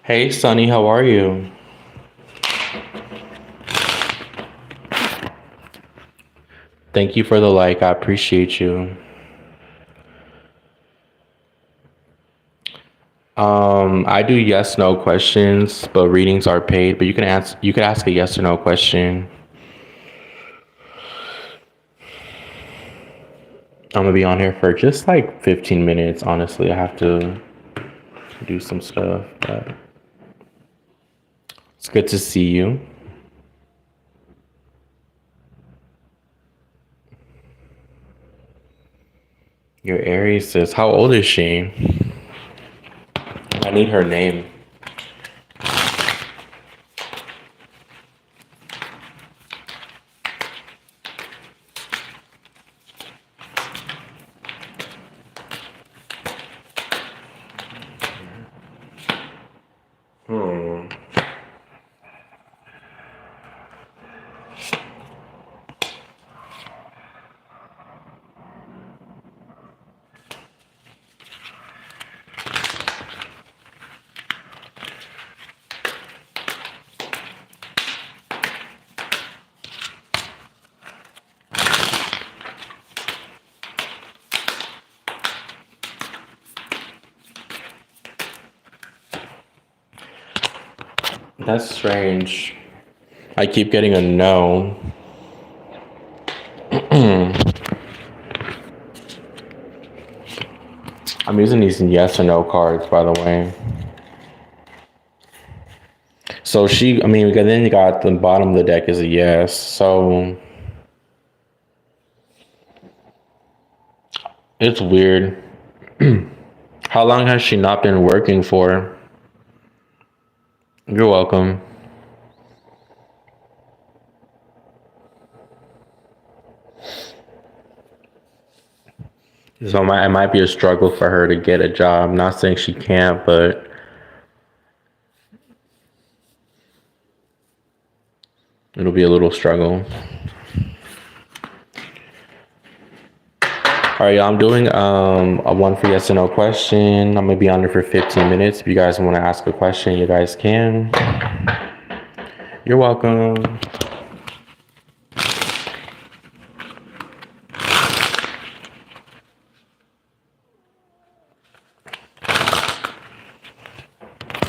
Hey, Sunny, how are you? Thank you for the like. I appreciate you. I do yes no questions, but readings are paid. But you can ask a yes or no question. I'm gonna be on here for just like 15 minutes. Honestly, I have to do some stuff, but it's good to see you. Your Aries says, how old is she? I need her name. Hmm. That's strange. I keep getting a no. I'm using these yes or no cards, by the way. So then you got the bottom of the deck is a yes. So it's weird. How long has she not been working for? You're welcome. So it might be a struggle for her to get a job. I'm not saying she can't, but it'll be a little struggle. All right, y'all, I'm doing a one for yes or no question. I'm gonna be on there for 15 minutes. If you guys want to ask a question, you guys can. You're welcome.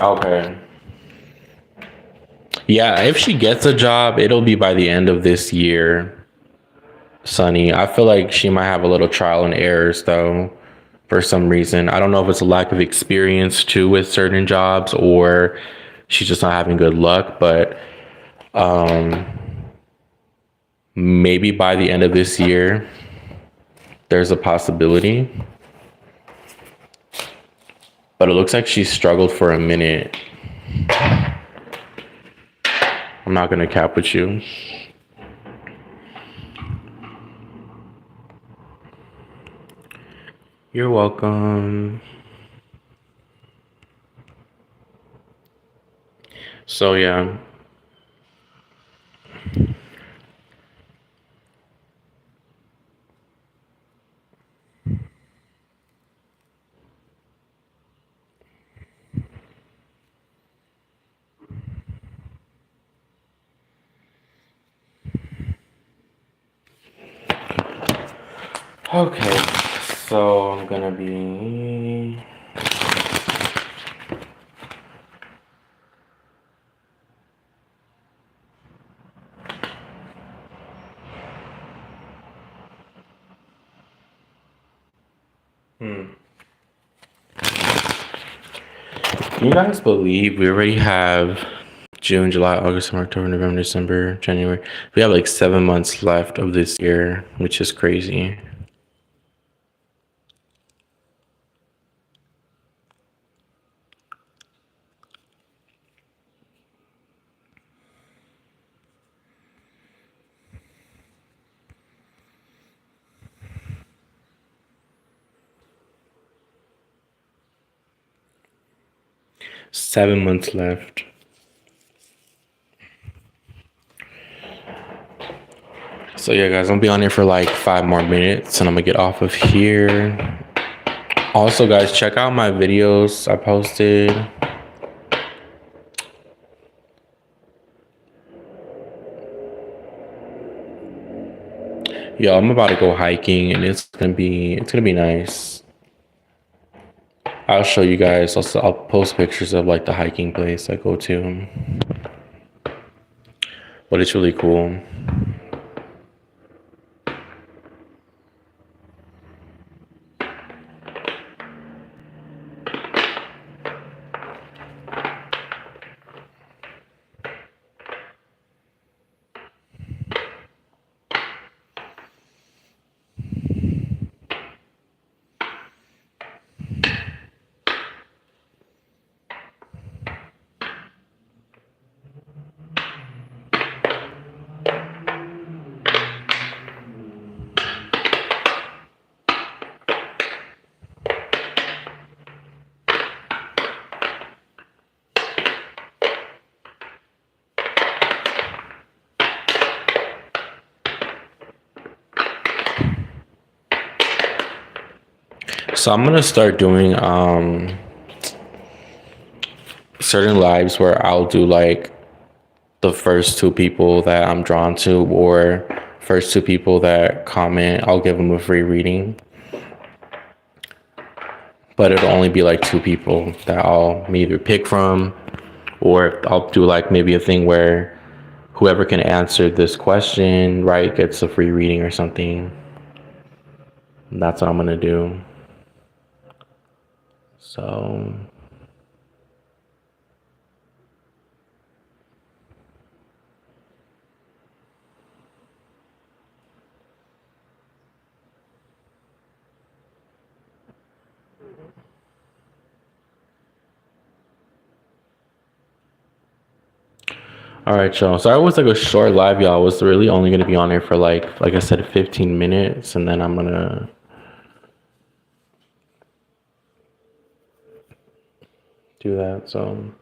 Okay. Yeah, if she gets a job, it'll be by the end of this year. Sunny. I feel like she might have a little trial and errors though, for some reason. I don't know if it's a lack of experience too with certain jobs or she's just not having good luck, but maybe by the end of this year, there's a possibility. But it looks like she struggled for a minute. I'm not gonna cap with you. You're welcome. So yeah. Okay, so I'm gonna be Can you guys believe we already have June, July, August, September, October, November, December, January? We have like 7 months left of this year, which is crazy. Seven months left. So yeah, guys, I'll be on here for like 5 more minutes and I'm gonna get off of here. Also, guys, check out my videos I posted. Yo, I'm about to go hiking, and it's gonna be nice. I'll show you guys. I'll post pictures of like the hiking place I go to, but it's really cool. So I'm gonna start doing certain lives where I'll do like the first two people that I'm drawn to, or first two people that comment, I'll give them a free reading. But it'll only be like two people that I'll maybe pick from, or I'll do like maybe a thing where whoever can answer this question right gets a free reading or something. That's what I'm gonna do. So all right, y'all. So I was like a short live, y'all. I was really only gonna be on here for like I said, 15 minutes, and then I'm gonna do that. So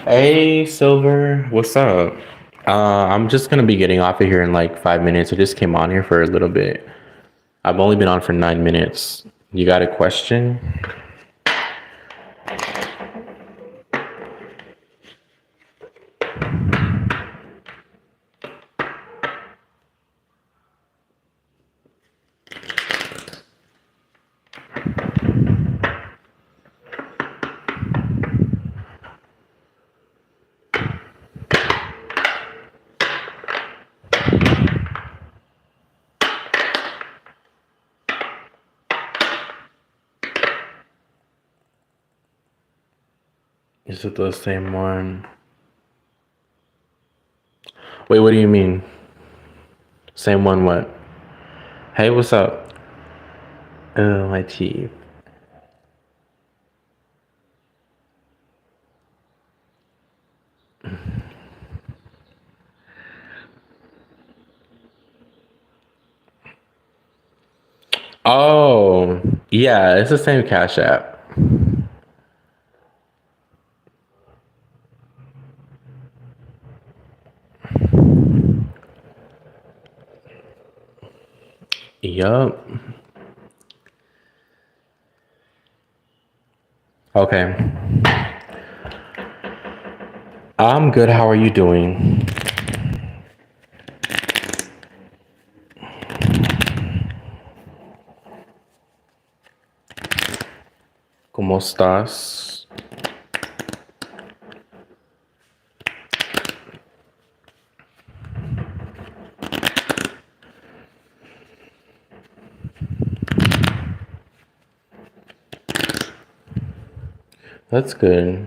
hey, Silver, what's up? I'm just gonna be getting off of here in like 5 minutes. I just came on here for a little bit. I've only been on for 9 minutes. You got a question? Is it the same one? Wait, what do you mean? Same one, what? Hey, what's up? Oh, my teeth. Oh, yeah, it's the same Cash App. Yup. Okay. I'm good. How are you doing? ¿Cómo estás? That's good.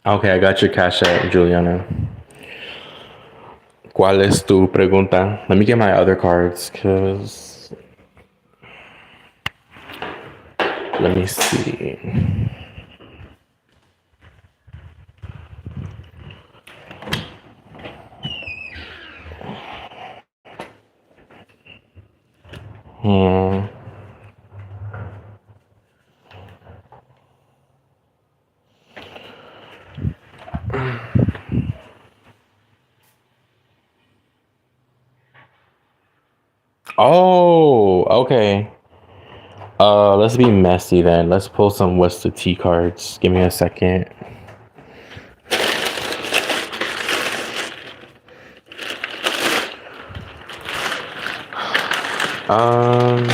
Okay, I got your cash app, Juliana. ¿Cuál es tu pregunta? Let me get my other cards, cause let me see. Hmm. Oh, okay. Let's be messy then. Let's pull some what's the tea cards. Give me a second. Um,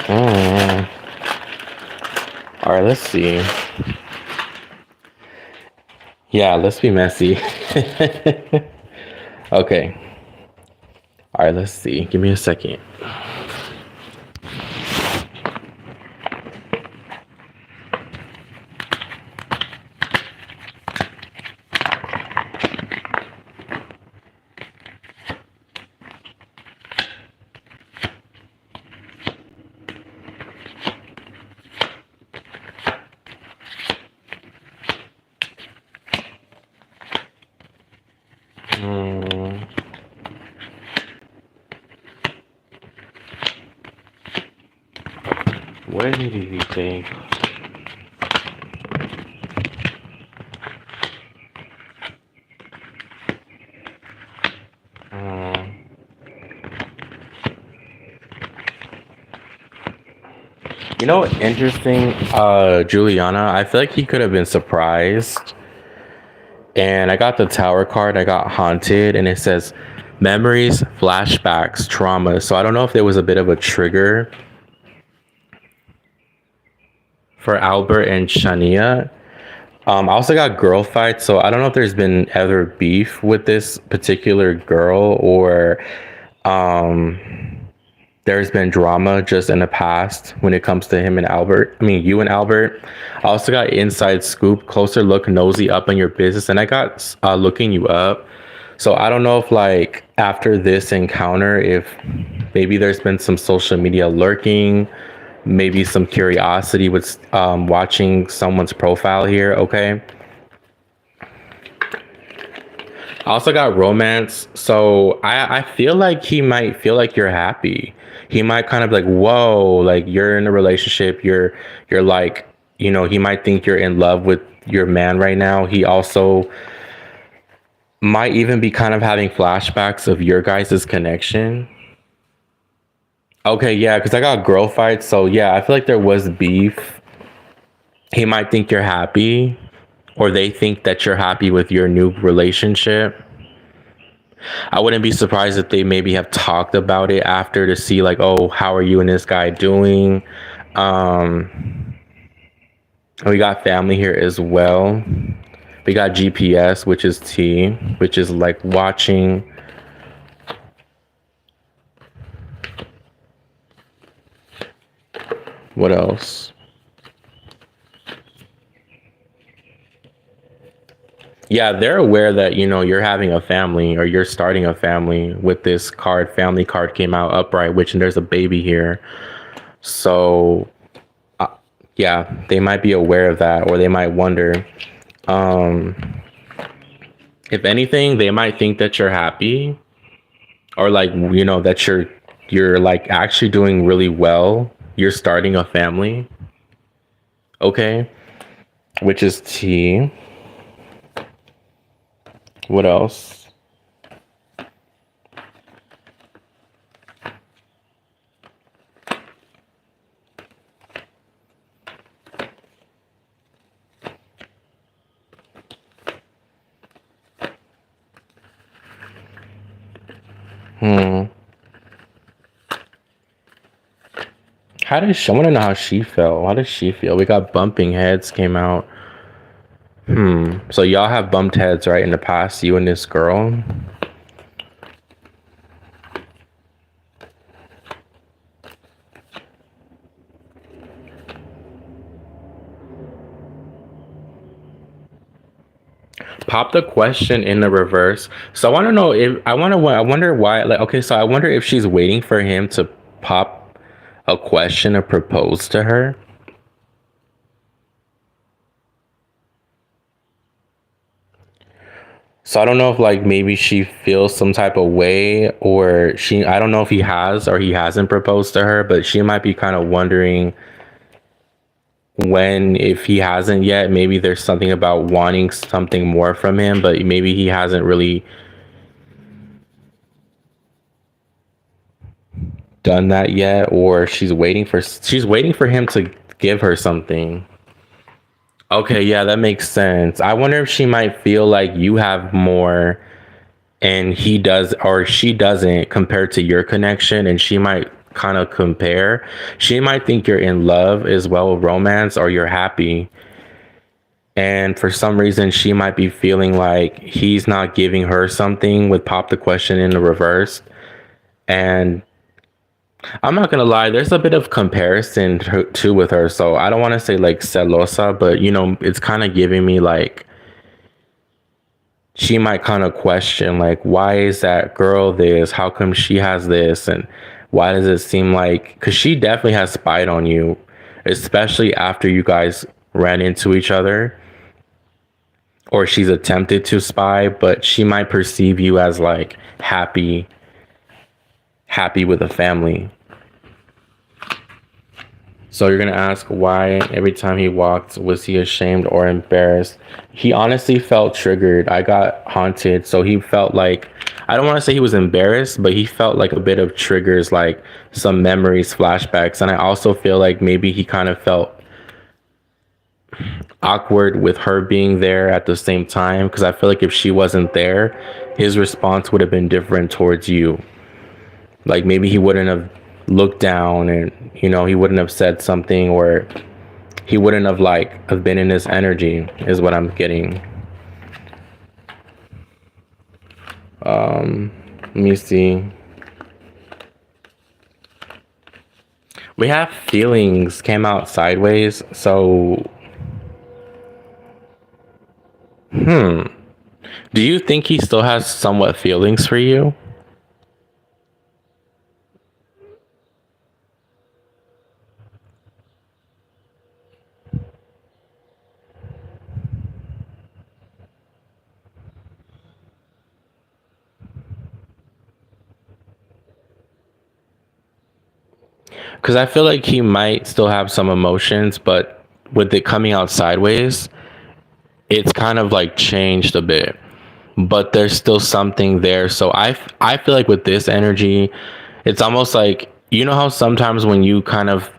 mm. All right, let's see. Yeah, let's be messy. Okay. All right, let's see. Give me a second. Mm, what did you think? Mm. You know, interesting, Juliana. I feel like he could have been surprised. And I got the tower card. I got haunted, and it says memories, flashbacks, trauma. So I don't know if there was a bit of a trigger for Albert and Shania. I also got girl fights, so I don't know if there's been ever beef with this particular girl or um there's been drama just in the past when it comes to him and Albert. I mean, you and Albert. I also got inside scoop, closer look, nosy up on your business, and I got looking you up. So I don't know if like after this encounter, if maybe there's been some social media lurking, maybe some curiosity with watching someone's profile here. Okay. I also got romance. So I feel like he might feel like you're happy. He might kind of like, whoa, like you're in a relationship. You're like, you know, he might think you're in love with your man right now. He also might even be kind of having flashbacks of your guys' connection. Okay, yeah, because I got girl fights. So yeah, I feel like there was beef. He might think you're happy, or they think that you're happy with your new relationship. I wouldn't be surprised if they maybe have talked about it after to see like, oh, how are you and this guy doing? Um, we got family here as well. We got GPS, which is T, which is like watching. What else? Yeah, they're aware that, you know, you're having a family or you're starting a family with this card. Family card came out upright, which and there's a baby here. So, uh, yeah, they might be aware of that, or they might wonder. Um, if anything, they might think that you're happy, or like, you know, that you're like actually doing really well. You're starting a family. Okay. Which is T. What else? Hmm. I want to know how she felt. How does she feel? We got bumping heads came out. So y'all have bumped heads, right, in the past, you and this girl? Pop the question in the reverse. So I want to know if I wonder why. Like, okay, so I wonder if she's waiting for him to pop a question or propose to her. So I don't know if like maybe she feels some type of way, or I don't know if he has or he hasn't proposed to her, but she might be kind of wondering when, if he hasn't yet, maybe there's something about wanting something more from him, but maybe he hasn't really done that yet, or she's waiting for him to give her something. Okay, yeah, that makes sense. I wonder if she might feel like you have more and he does or she doesn't compared to your connection, and she might kind of compare. She might think you're in love as well, romance, or you're happy. And for some reason she might be feeling like he's not giving her something with pop the question in the reverse. And I'm not gonna lie, there's a bit of comparison too with her. So I don't want to say like celosa, but it's kind of giving me like she might kind of question like, why is that girl this? How come she has this? And why does it seem like, because she definitely has spied on you, especially after you guys ran into each other, or she's attempted to spy, but she might perceive you as like happy with a family. So you're gonna ask why every time he walked, was he ashamed or embarrassed? He honestly felt triggered. I got haunted. So he felt like, I don't want to say he was embarrassed, but he felt like a bit of triggers, like some memories, flashbacks. And I also feel like maybe he kind of felt awkward with her being there at the same time. Because I feel like if she wasn't there, his response would have been different towards you. Like maybe he wouldn't have looked down, and he wouldn't have said something, or he wouldn't have been in his energy, is what I'm getting. Let me see. We have feelings came out sideways. So do you think he still has somewhat feelings for you? Because I feel like he might still have some emotions, but with it coming out sideways, it's kind of like changed a bit, but there's still something there. So I feel like with this energy, it's almost like, how sometimes when you kind of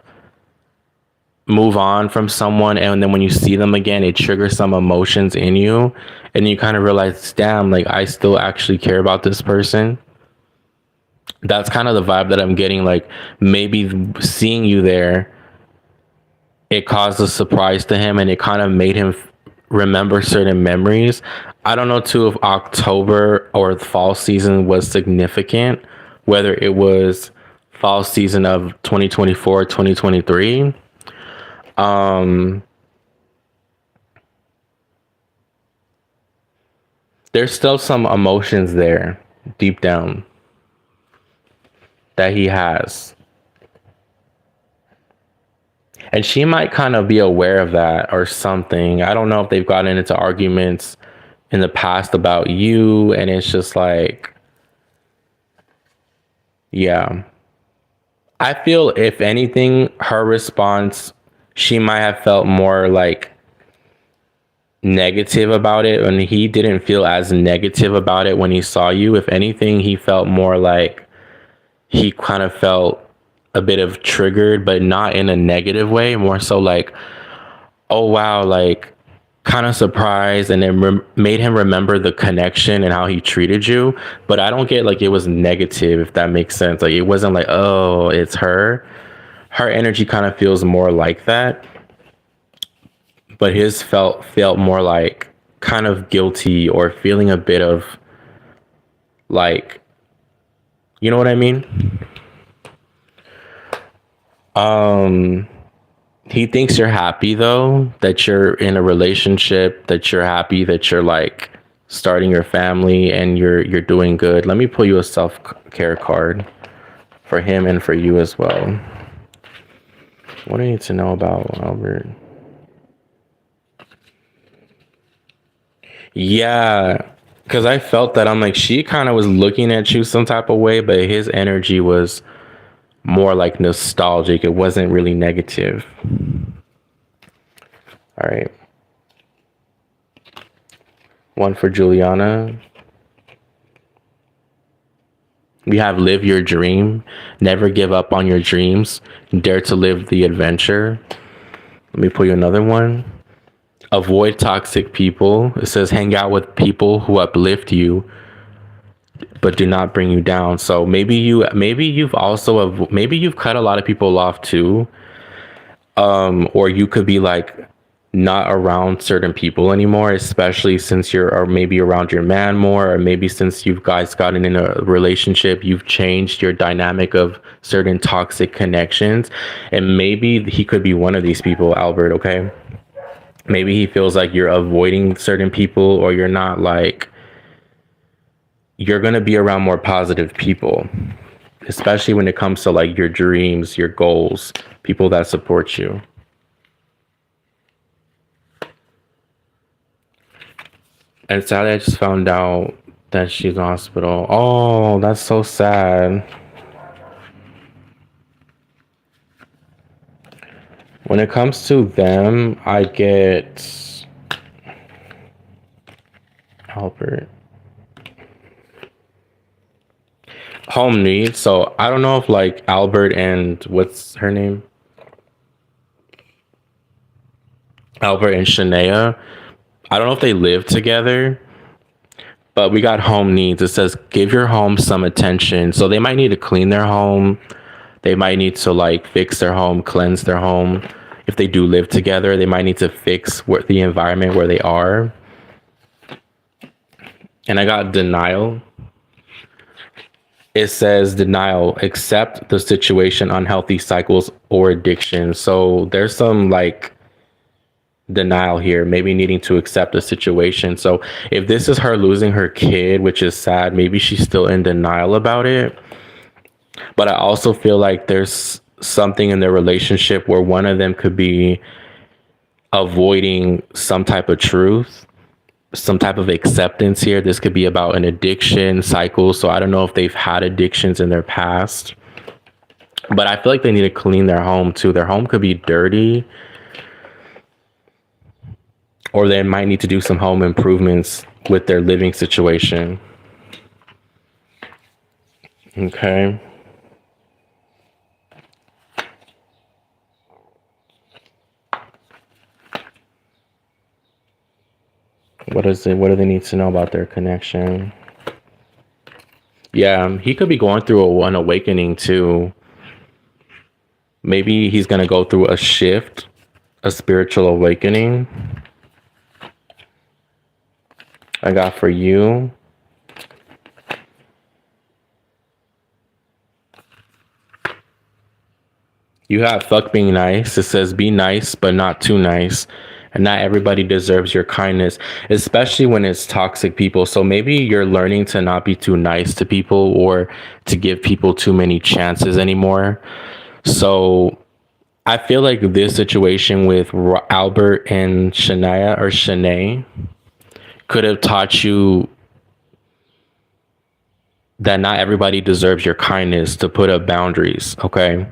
move on from someone and then when you see them again, it triggers some emotions in you, and you kind of realize, damn, like I still actually care about this person. That's kind of the vibe that I'm getting. Like maybe seeing you there, it caused a surprise to him, and it kind of made him remember certain memories. I don't know too if October or the fall season was significant, whether it was fall season of 2024, 2023. There's still some emotions there deep down that he has. And she might kind of be aware of that or something. I don't know if they've gotten into arguments in the past about you, and it's just like, yeah. I feel if anything, her response she might have felt more like negative about it, and he didn't feel as negative about it when he saw you. If anything, he felt more like he kind of felt a bit of triggered, but not in a negative way, more so like, oh wow, like kind of surprised, and then made him remember the connection and how he treated you. But I don't get like it was negative, if that makes sense. Like it wasn't like, oh, it's her. Her energy kind of feels more like that, but his felt more like kind of guilty, or feeling a bit of like, you know what I mean? Um he thinks you're happy though, that you're in a relationship, that you're happy, that you're like starting your family and you're doing good. Let me pull you a self-care card for him and for you as well. What do you need to know about Albert? Yeah, because I felt that. I'm like, she kind of was looking at you some type of way, but his energy was more like nostalgic. It wasn't really negative. All right. One for Juliana. We have live your dream. Never give up on your dreams. Dare to live the adventure. Let me pull you another one. Avoid toxic people. It says hang out with people who uplift you but do not bring you down. So maybe you've cut a lot of people off too. Or you could be like not around certain people anymore, especially since or maybe around your man more, or maybe since you guys gotten in a relationship, you've changed your dynamic of certain toxic connections. And maybe he could be one of these people, Albert, okay? Maybe he feels like you're avoiding certain people, or you're not like, you're going to be around more positive people, especially when it comes to like your dreams, your goals, people that support you. And sadly, I just found out that she's in the hospital. Oh, that's so sad. When it comes to them, I get Albert. Home needs. So I don't know if like Albert and what's her name? Albert and Shania. I don't know if they live together, but we got home needs. It says give your home some attention. So they might need to clean their home. They might need to like fix their home, cleanse their home. If they do live together, they might need to fix the environment where they are. And I got denial. It says denial, accept the situation, unhealthy cycles or addiction. So there's some like denial here, maybe needing to accept the situation. So if this is her losing her kid, which is sad, maybe she's still in denial about it. But I also feel like there's something in their relationship where one of them could be avoiding some type of truth, some type of acceptance here. This could be about an addiction cycle. So I don't know if they've had addictions in their past, but I feel like they need to clean their home too. Their home could be dirty, or they might need to do some home improvements with their living situation. Okay. What is it? What do they need to know about their connection? Yeah, he could be going through an awakening too. Maybe he's going to go through a shift, a spiritual awakening. I got for you. You have fuck being nice. It says be nice, but not too nice. And not everybody deserves your kindness, especially when it's toxic people. So maybe you're learning to not be too nice to people, or to give people too many chances anymore. So I feel like this situation with Albert and Shania, or Shanae, could have taught you that not everybody deserves your kindness, to put up boundaries. Okay.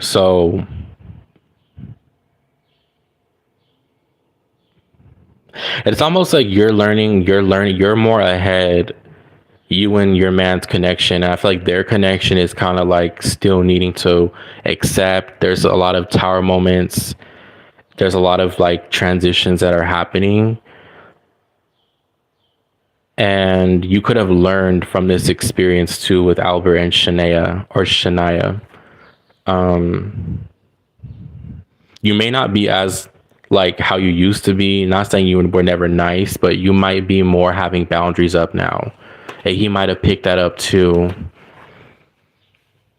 So It's almost like you're more ahead, you and your man's connection. I feel like their connection is kind of like still needing to accept. There's a lot of tower moments. There's a lot of like transitions that are happening. And you could have learned from this experience too with Albert and Shania. You may not be as like how you used to be. Not saying you were never nice, but you might be more having boundaries up now. And he might have picked that up too.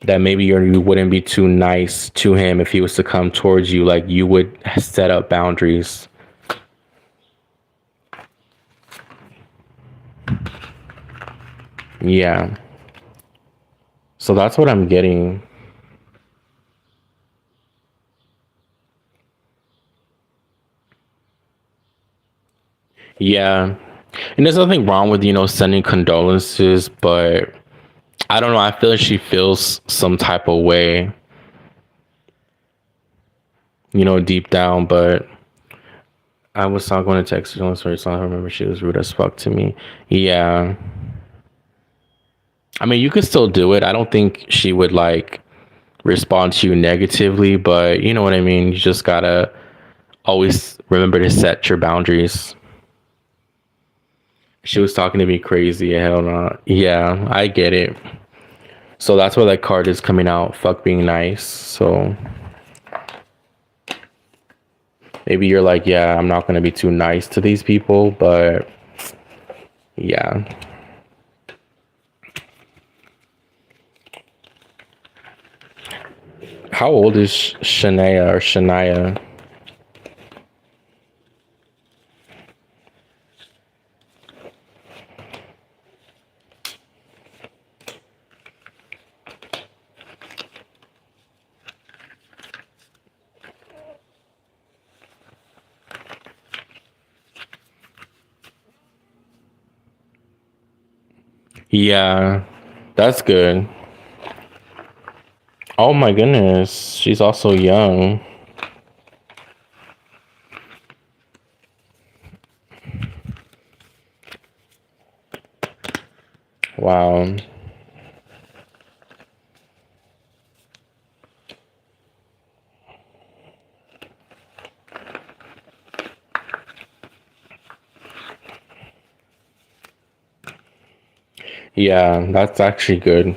That maybe you wouldn't be too nice to him if he was to come towards you. Like you would set up boundaries. Yeah. So that's what I'm getting. Yeah. And there's nothing wrong with, sending condolences, but I don't know. I feel like she feels some type of way, deep down, but I was not going to text her, so I remember she was rude as fuck to me. Yeah. I mean, you could still do it. I don't think she would like respond to you negatively, but you know what I mean? You just gotta always remember to set your boundaries. She was talking to me crazy. Hell no. Yeah, I get it. So that's why that card is coming out. Fuck being nice. So maybe you're like, yeah, I'm not gonna be too nice to these people, but yeah. How old is Shania or Shania? Yeah, that's good. Oh my goodness, she's also young. Wow. Yeah, that's actually good.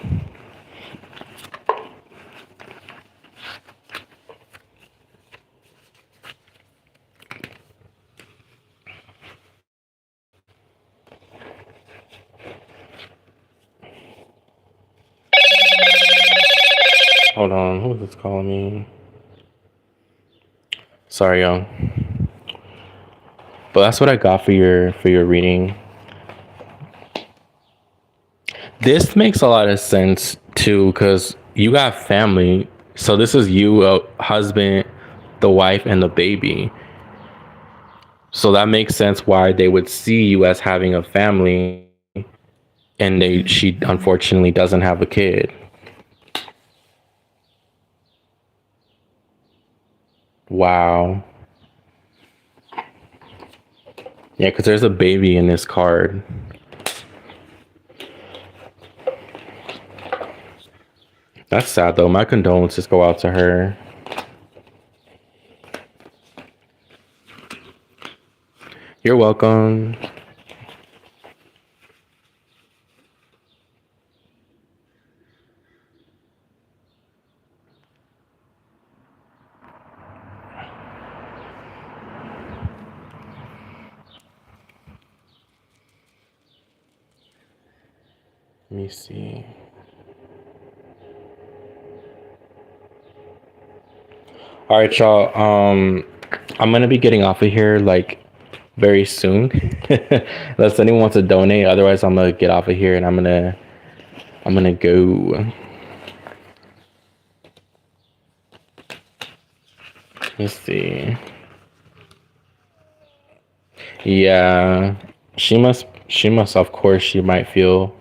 Hold on, who's this calling me? Sorry, y'all. But that's what I got for your reading. This makes a lot of sense too, because you got family. So this is you, a husband, the wife, and the baby. So that makes sense why they would see you as having a family, and she unfortunately doesn't have a kid. Wow. Yeah, because there's a baby in this card. That's sad though. My condolences go out to her. You're welcome. Let me see. All right, y'all. I'm gonna be getting off of here like very soon, unless anyone wants to donate. Otherwise, I'm gonna get off of here and I'm gonna go. Let's see. Yeah, she must. Of course, she might feel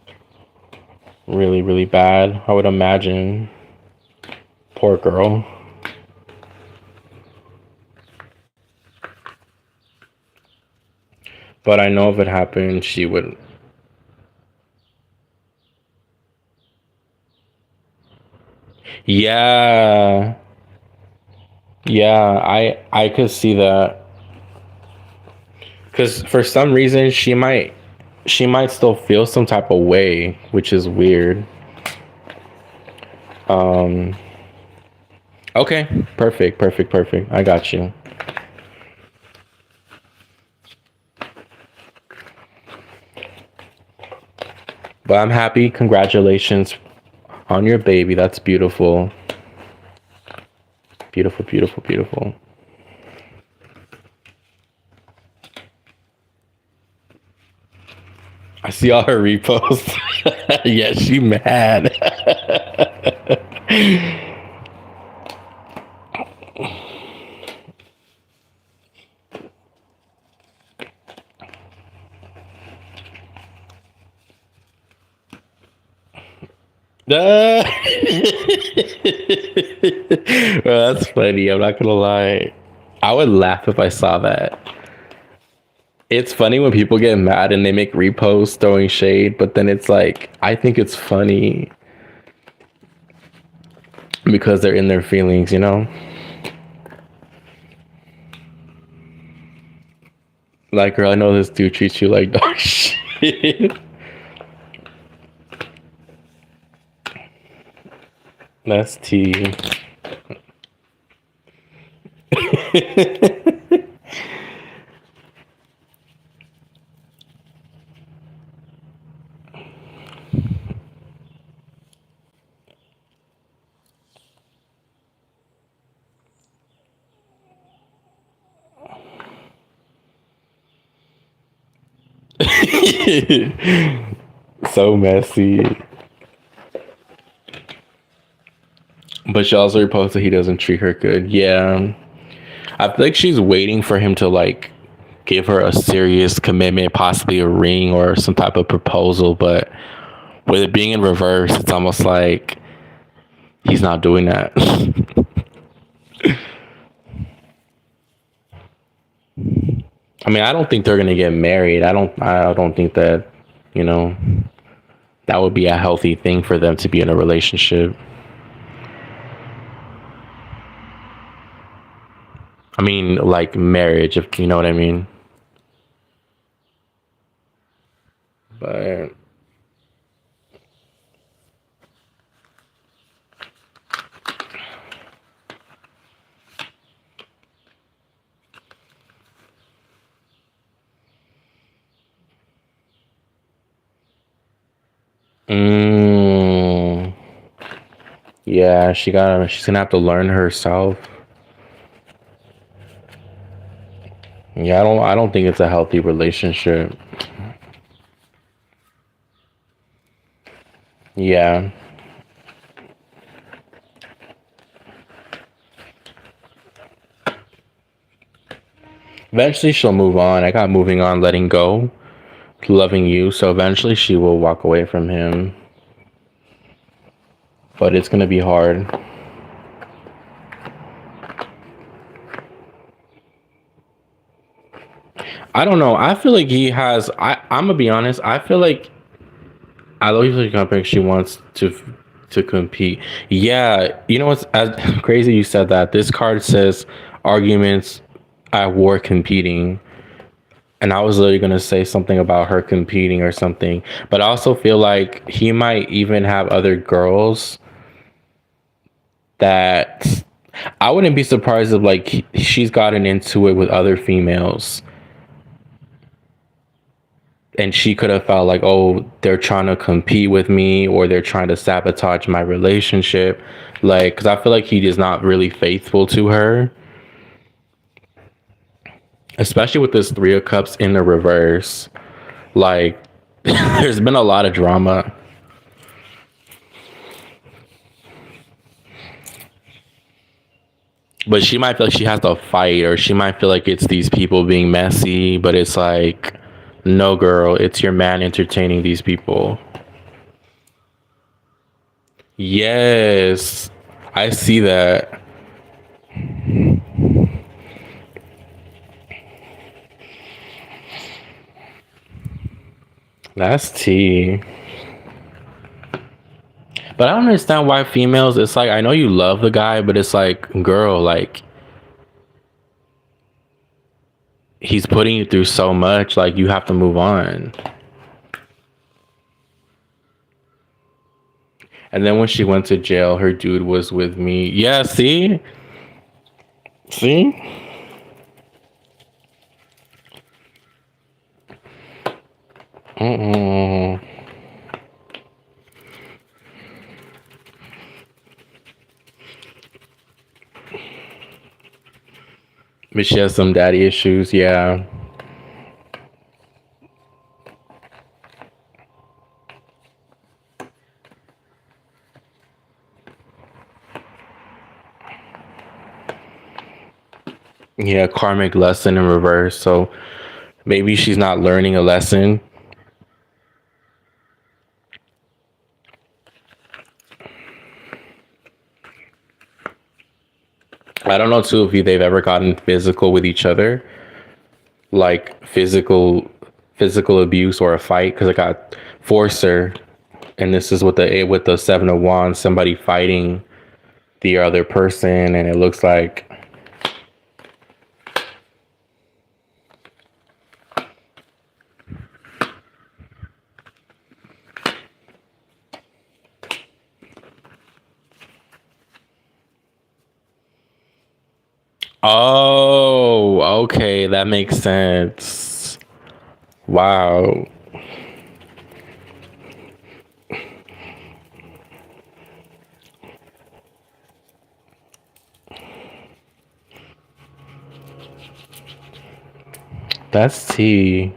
really, really bad. I would imagine. Poor girl. But I know if it happened, she would. Yeah, yeah, I could see that because for some reason she might still feel some type of way, which is weird. Um, okay, perfect, perfect, perfect. I got you. But I'm happy. Congratulations on your baby. That's beautiful. Beautiful, beautiful, beautiful. I see all her reposts. Yeah, she mad. Well, that's funny. I'm not gonna lie. I would laugh if I saw that. It's funny when people get mad and they make reposts throwing shade, but then it's like I think it's funny because they're in their feelings, you know? Like, girl, I know this dude treats you like dog shit. That's tea. So messy. But she also reposted he doesn't treat her good. Yeah. I feel like she's waiting for him to like give her a serious commitment, possibly a ring or some type of proposal. But with it being in reverse, it's almost like he's not doing that. I mean, I don't think they're gonna get married. I don't think that, you know, that would be a healthy thing for them to be in a relationship. I mean, like marriage, if you know what I mean. But mm, yeah, she's gonna have to learn herself. Yeah, I don't think it's a healthy relationship. Yeah. Eventually she'll move on. I got moving on, letting go, loving you. So eventually she will walk away from him. But it's gonna be hard. I don't know. I feel like he has. I'm gonna be honest. I feel like I love you company. She wants to compete. Yeah, you know what's as crazy? You said that. This card says arguments at war competing, and I was literally gonna say something about her competing or something. But I also feel like he might even have other girls that I wouldn't be surprised if like she's gotten into it with other females and she could have felt like, oh, they're trying to compete with me or they're trying to sabotage my relationship. Like, because I feel like he is not really faithful to her, especially with this Three of Cups in the reverse. Like, there's been a lot of drama. But she might feel like she has to fight, or she might feel like it's these people being messy, but it's like, no, girl, it's your man entertaining these people. Yes, I see that. That's tea. But I don't understand why females, it's like, I know you love the guy, but it's like, girl, like, he's putting you through so much, like, you have to move on. And then when she went to jail, her dude was with me. Yeah, see? See? Mm-mm. But she has some daddy issues, yeah. Yeah, karmic lesson in reverse. So maybe she's not learning a lesson. I don't know too if they've ever gotten physical with each other, like physical abuse or a fight. Because I got forcer, and this is with the 7 of Wands, somebody fighting the other person, and it looks like. Oh, okay, that makes sense. Wow. That's tea.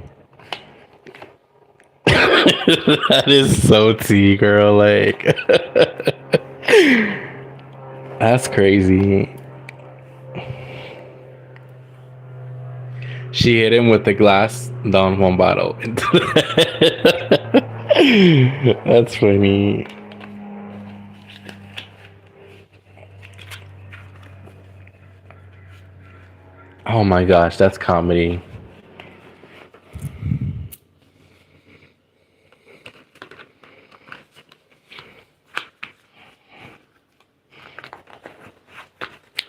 That is so tea, girl. Like, that's crazy. She hit him with the glass Don Juan bottle. That's funny. Oh my gosh, that's comedy.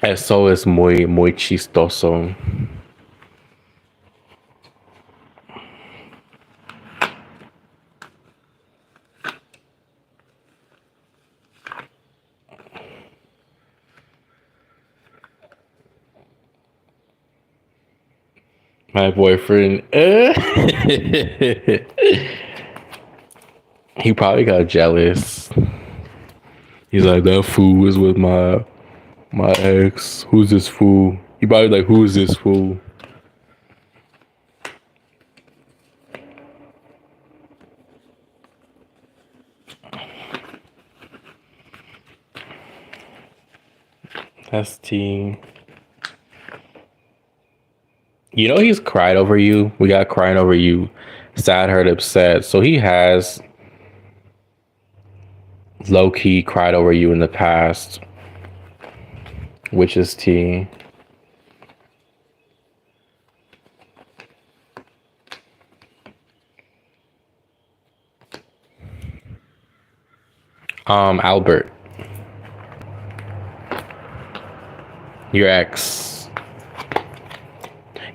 Eso es muy chistoso. My boyfriend, he probably got jealous. He's like, that fool was with my ex. Who's this fool? He probably like, who's this fool? That's T. You know he's cried over you. We got crying over you, sad, hurt, upset. So he has low key cried over you in the past, which is T. Albert, your ex.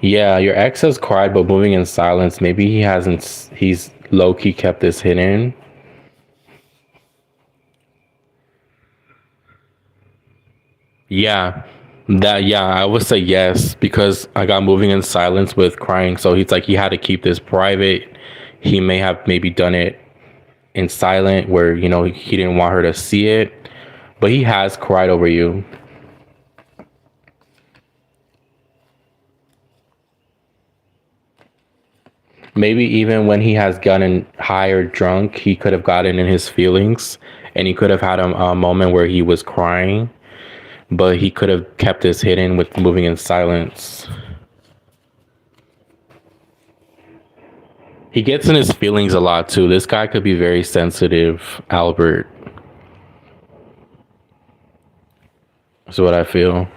Yeah, your ex has cried, but moving in silence. Maybe he hasn't. He's low key kept this hidden. Yeah, I would say yes because I got moving in silence with crying. So he's like he had to keep this private. He may have maybe done it in silent where he didn't want her to see it, but he has cried over you. Maybe even when he has gotten high or drunk, he could have gotten in his feelings and he could have had a moment where he was crying, but he could have kept this hidden with moving in silence. He gets in his feelings a lot too. This guy could be very sensitive, Albert. That's what I feel.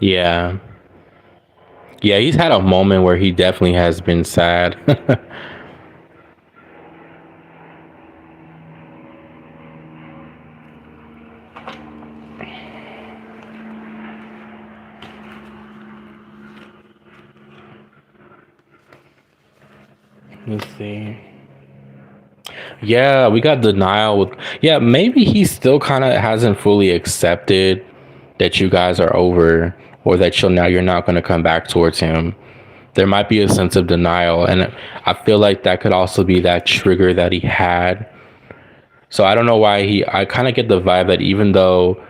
Yeah. Yeah, he's had a moment where he definitely has been sad. Let's see. Yeah, we got denial with, yeah, maybe he still kind of hasn't fully accepted that you guys are over, or that you're not going to come back towards him. There might be a sense of denial, and I feel like that could also be that trigger that he had. So I don't know why I kind of get the vibe that even though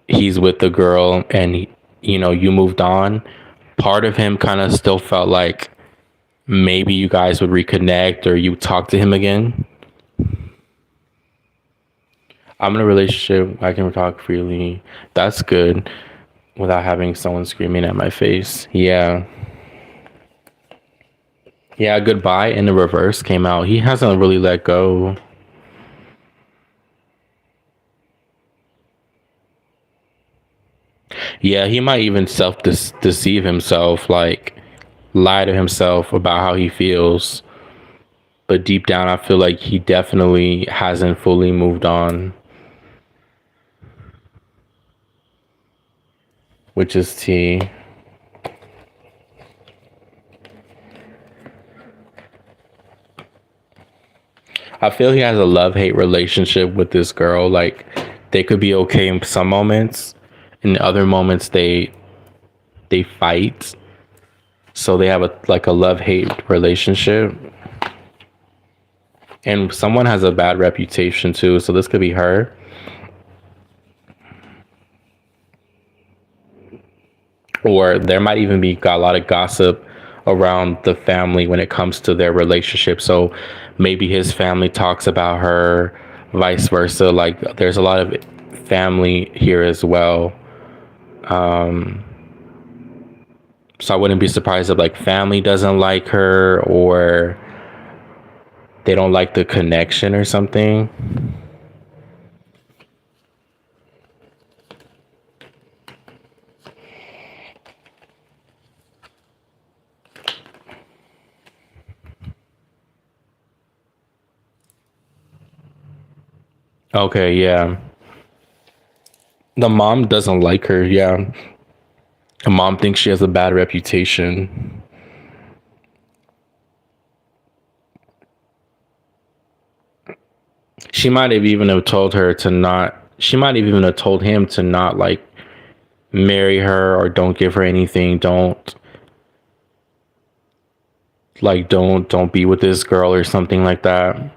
he's with the girl and you moved on, part of him kind of still felt like maybe you guys would reconnect or you talk to him again. I'm in a relationship. I can talk freely. That's good without having someone screaming at my face. Yeah. Yeah, goodbye in the reverse came out. He hasn't really let go. Yeah, he might even deceive himself, like lie to himself about how he feels. But deep down, I feel like he definitely hasn't fully moved on, which is T. I feel he has a love-hate relationship with this girl. Like they could be okay in some moments, in other moments they fight. So they have a love-hate relationship. And someone has a bad reputation too, so this could be her. Or there might even be got a lot of gossip around the family when it comes to their relationship. So maybe his family talks about her, vice versa. Like there's a lot of family here as well. Um, so I wouldn't be surprised if like family doesn't like her or they don't like the connection or something. Okay, yeah. The mom doesn't like her, yeah. The mom thinks she has a bad reputation. She might have even have told her to not. She might have even have told him to not like marry her or don't give her anything. Don't be with this girl or something like that.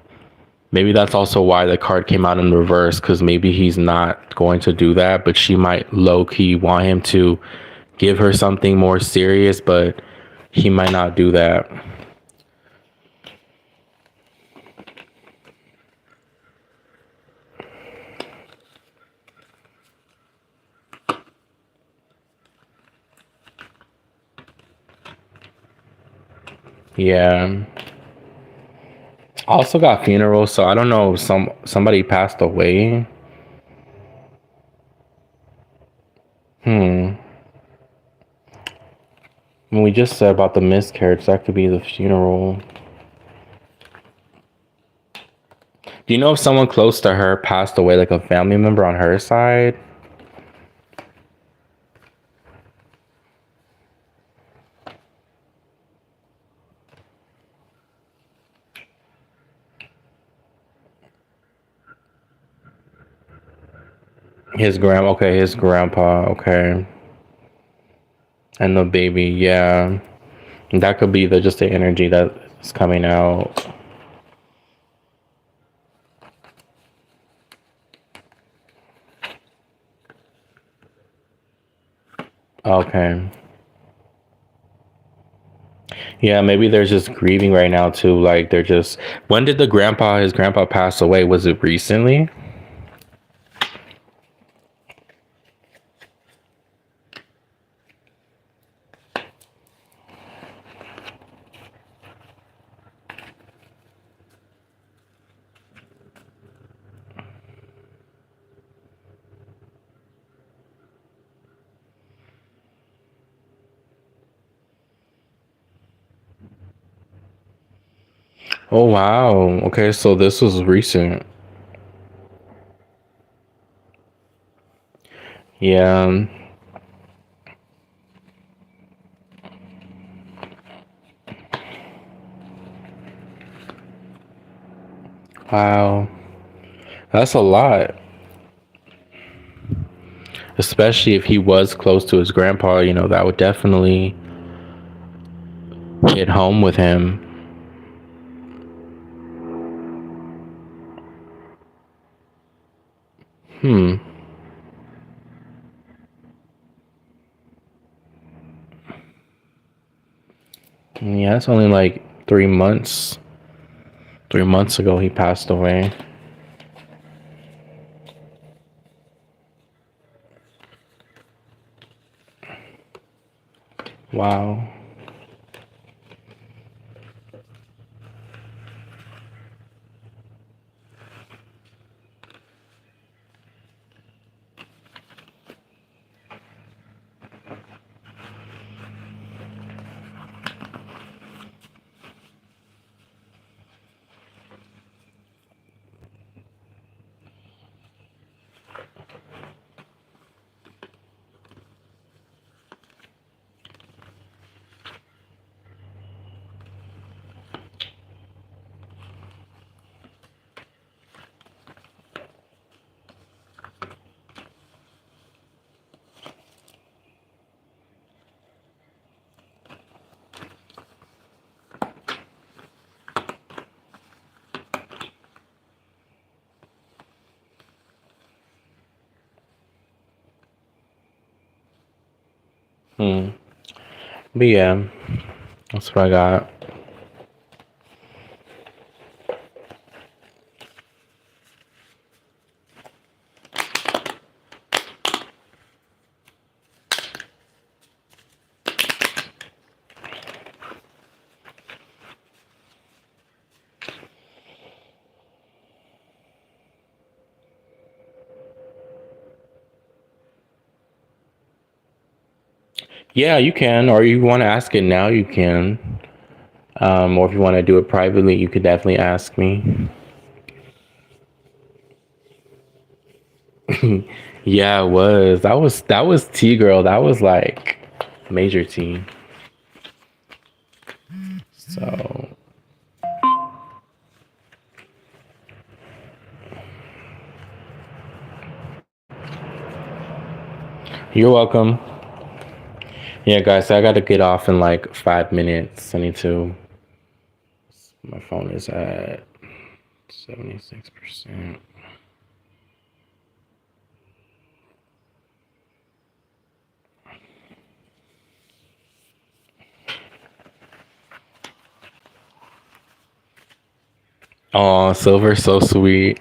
Maybe that's also why the card came out in reverse, because maybe he's not going to do that, but she might low key want him to give her something more serious, but he might not do that. Yeah. I also got funeral, so I don't know if somebody passed away. Hmm. When we just said about the miscarriage, that could be the funeral. Do you know if someone close to her passed away, like a family member on her side? His grandpa, okay. And the baby, yeah. That could be the energy that's coming out. Okay. Yeah, maybe they're just grieving right now too. Like they're just when did his grandpa pass away? Was it recently? Oh wow. Okay, so this was recent. Yeah. Wow. That's a lot. Especially if he was close to his grandpa, that would definitely hit home with him. Hmm. Yeah, it's only like 3 months. 3 months ago he passed away. Wow. Hmm. But yeah, that's what I got. Yeah, you can, or you want to ask it now, you can. Or if you want to do it privately, you could definitely ask me. Yeah, it was. That was T girl. That was like major T. So you're welcome. Yeah, guys, I got to get off in like 5 minutes. I need to. My phone is at 76%. Oh, Silver's so sweet.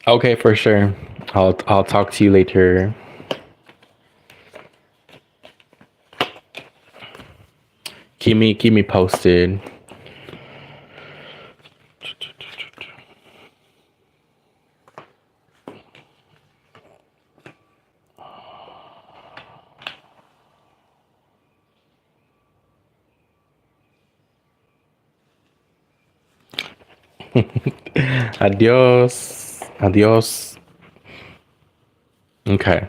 Okay, for sure. I'll talk to you later. Keep me posted. Adios. Adios. Okay.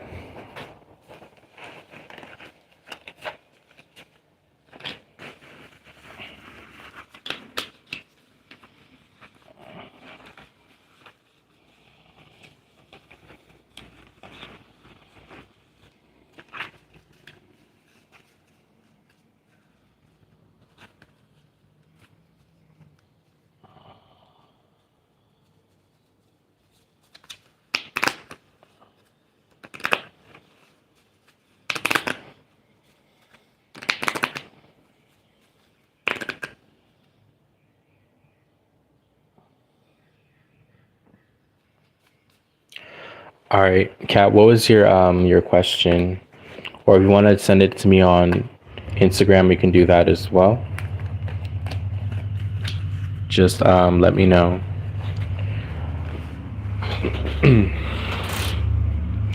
All right, Kat, what was your question? Or if you want to send it to me on Instagram, you can do that as well. Just let me know.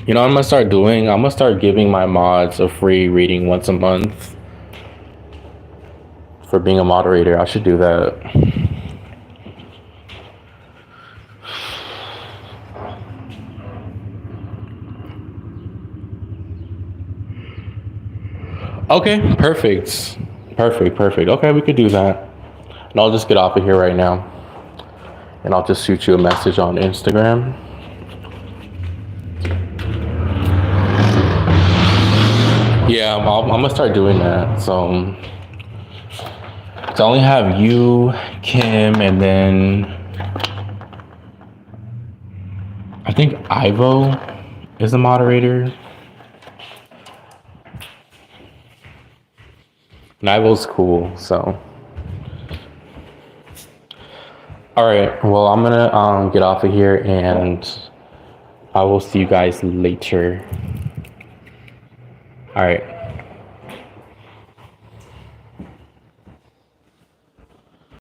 You know what I'm gonna start doing? I'm gonna start giving my mods a free reading once a month for being a moderator. I should do that. Okay, perfect. Perfect. Okay, we could do that. And I'll just get off of here right now. And I'll just shoot you a message on Instagram. Yeah, I'm gonna start doing that. So I only have you, Kim, and then I think Ivo is a moderator. And Ivo's cool, so. All right, well, I'm gonna get off of here, and I will see you guys later. All right.